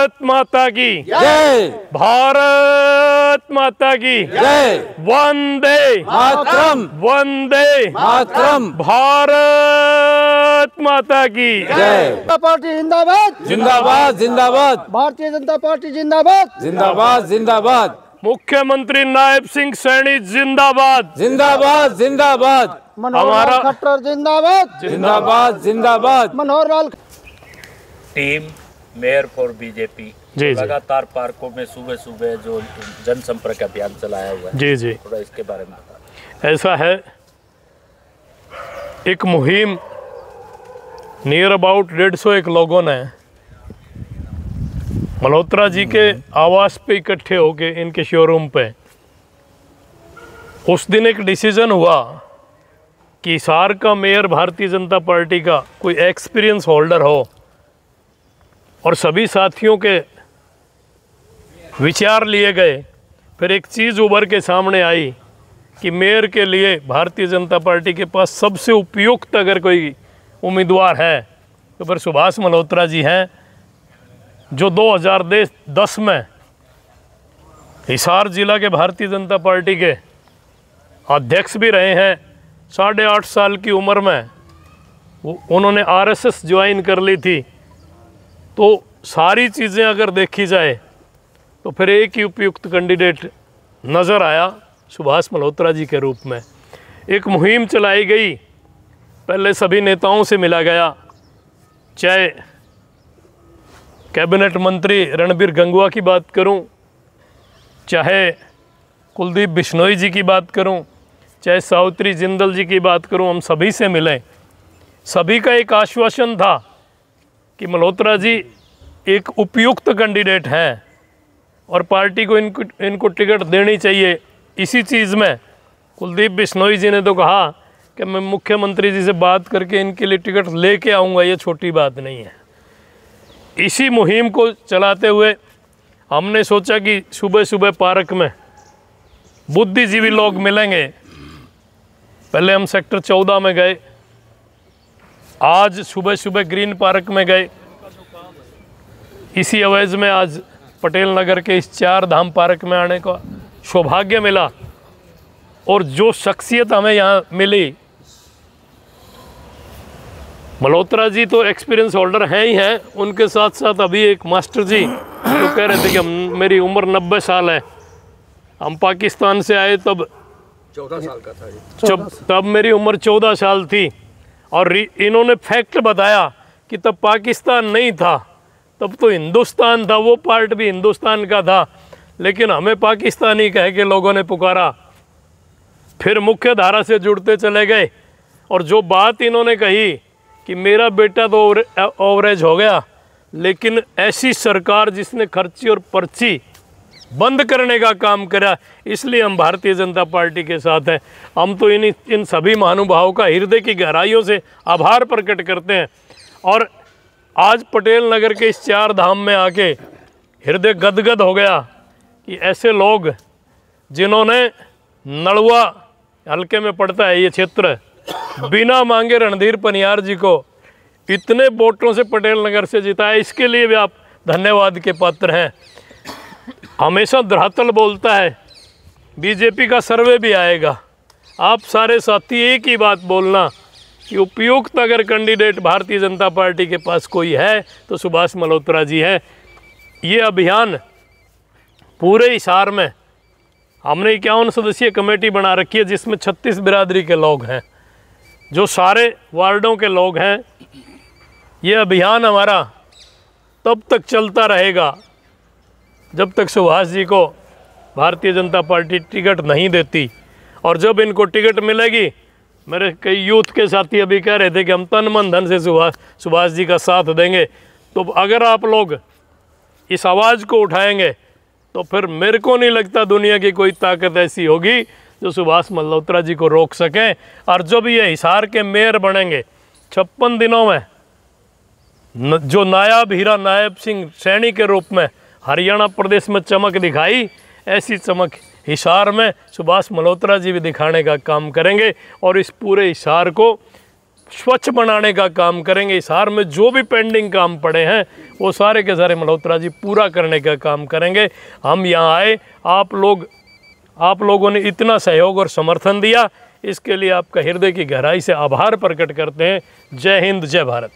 भारत माता की जय, भारत माता की जय, वंदे मातरम, वंदे मातरम, भारत माता की जय। जनता पार्टी जिंदाबाद, जिंदाबाद जिंदाबाद, भारतीय जनता पार्टी जिंदाबाद, जिंदाबाद जिंदाबाद, मुख्यमंत्री नायब सिंह सैनी जिंदाबाद, जिंदाबाद जिंदाबाद, मनोहर लाल खट्टर जिंदाबाद, जिंदाबाद जिंदाबाद। Manohar Lal team mayor for BJP जी, जी। लगातार पार्कों में सुबह सुबह जो जनसंपर्क अभियान चलाया हुआ है, जी जी, थोड़ा इसके बारे में बता। ऐसा है, एक मुहिम नियर अबाउट 150 लोगों ने मल्होत्रा जी के आवास पे इकट्ठे होके इनके शोरूम पे, उस दिन एक डिसीजन हुआ कि हिसार का मेयर भारतीय जनता पार्टी का कोई एक्सपीरियंस होल्डर हो, और सभी साथियों के विचार लिए गए। फिर एक चीज़ उभर के सामने आई कि मेयर के लिए भारतीय जनता पार्टी के पास सबसे उपयुक्त अगर कोई उम्मीदवार है तो फिर सुभाष मल्होत्रा जी हैं, जो 2010 में हिसार जिला के भारतीय जनता पार्टी के अध्यक्ष भी रहे हैं। 8.5 साल की उम्र में उन्होंने आरएसएस ज्वाइन कर ली थी। तो सारी चीज़ें अगर देखी जाए तो फिर एक ही उपयुक्त कैंडिडेट नज़र आया सुभाष मल्होत्रा जी के रूप में। एक मुहिम चलाई गई, पहले सभी नेताओं से मिला गया, चाहे कैबिनेट मंत्री रणबीर गंगवा की बात करूं, चाहे कुलदीप बिश्नोई जी की बात करूं, चाहे सावित्री जिंदल जी की बात करूं, हम सभी से मिले। सभी का एक आश्वासन था कि मल्होत्रा जी एक उपयुक्त कैंडिडेट हैं और पार्टी को इनको टिकट देनी चाहिए। इसी चीज़ में कुलदीप बिश्नोई जी ने तो कहा कि मैं मुख्यमंत्री जी से बात करके इनके लिए टिकट लेके आऊँगा, ये छोटी बात नहीं है। इसी मुहिम को चलाते हुए हमने सोचा कि सुबह सुबह पार्क में बुद्धिजीवी लोग मिलेंगे। पहले हम सेक्टर 14 में गए, आज सुबह सुबह ग्रीन पार्क में गए, इसी अवैज में आज पटेल नगर के इस 4 धाम पार्क में आने का सौभाग्य मिला। और जो शख्सियत हमें यहाँ मिली, मल्होत्रा जी तो एक्सपीरियंस होल्डर हैं ही हैं, उनके साथ साथ अभी एक मास्टर जी तो कह रहे थे कि मेरी उम्र 90 साल है, हम पाकिस्तान से आए तब 14 साल का था, तब मेरी उम्र 14 साल थी। और इन्होंने फैक्ट बताया कि तब पाकिस्तान नहीं था, तब तो हिंदुस्तान था, वो पार्ट भी हिंदुस्तान का था, लेकिन हमें पाकिस्तानी कह के लोगों ने पुकारा। फिर मुख्य धारा से जुड़ते चले गए। और जो बात इन्होंने कही कि मेरा बेटा तो ओवरेज हो गया, लेकिन ऐसी सरकार जिसने खर्ची और पर्ची बंद करने का काम करा, इसलिए हम भारतीय जनता पार्टी के साथ हैं। हम तो इन सभी महानुभावों का हृदय की गहराइयों से आभार प्रकट करते हैं। और आज पटेल नगर के इस 4 धाम में आके हृदय गदगद हो गया कि ऐसे लोग जिन्होंने नलवा हल्के में पड़ता है ये क्षेत्र, बिना मांगे रणधीर पनियार जी को इतने वोटों से पटेल नगर से जिताया, इसके लिए भी आप धन्यवाद के पात्र हैं। हमेशा धरातल बोलता है, बीजेपी का सर्वे भी आएगा, आप सारे साथी एक ही बात बोलना कि उपयुक्त अगर कैंडिडेट भारतीय जनता पार्टी के पास कोई है तो सुभाष मल्होत्रा जी है। ये अभियान पूरे हिसार में हमने 51 सदस्यीय कमेटी बना रखी है, जिसमें 36 बिरादरी के लोग हैं, जो सारे वार्डों के लोग हैं। ये अभियान हमारा तब तक चलता रहेगा जब तक सुभाष जी को भारतीय जनता पार्टी टिकट नहीं देती। और जब इनको टिकट मिलेगी, मेरे कई यूथ के साथी अभी कह रहे थे कि हम तन मन धन से सुभाष जी का साथ देंगे। तो अगर आप लोग इस आवाज़ को उठाएंगे तो फिर मेरे को नहीं लगता दुनिया की कोई ताकत ऐसी होगी जो सुभाष मल्होत्रा जी को रोक सकें। और जब ये हिसार के मेयर बनेंगे, 56 दिनों में जो नायाब हीरा नायब सिंह सैनी के रूप में हरियाणा प्रदेश में चमक दिखाई, ऐसी चमक हिसार में सुभाष मल्होत्रा जी भी दिखाने का काम करेंगे। और इस पूरे हिसार को स्वच्छ बनाने का काम करेंगे। इस हार में जो भी पेंडिंग काम पड़े हैं वो सारे के सारे मल्होत्रा जी पूरा करने का काम करेंगे। हम यहाँ आए, आप लोगों ने इतना सहयोग और समर्थन दिया, इसके लिए आपका हृदय की गहराई से आभार प्रकट करते हैं। जय हिंद, जय भारत।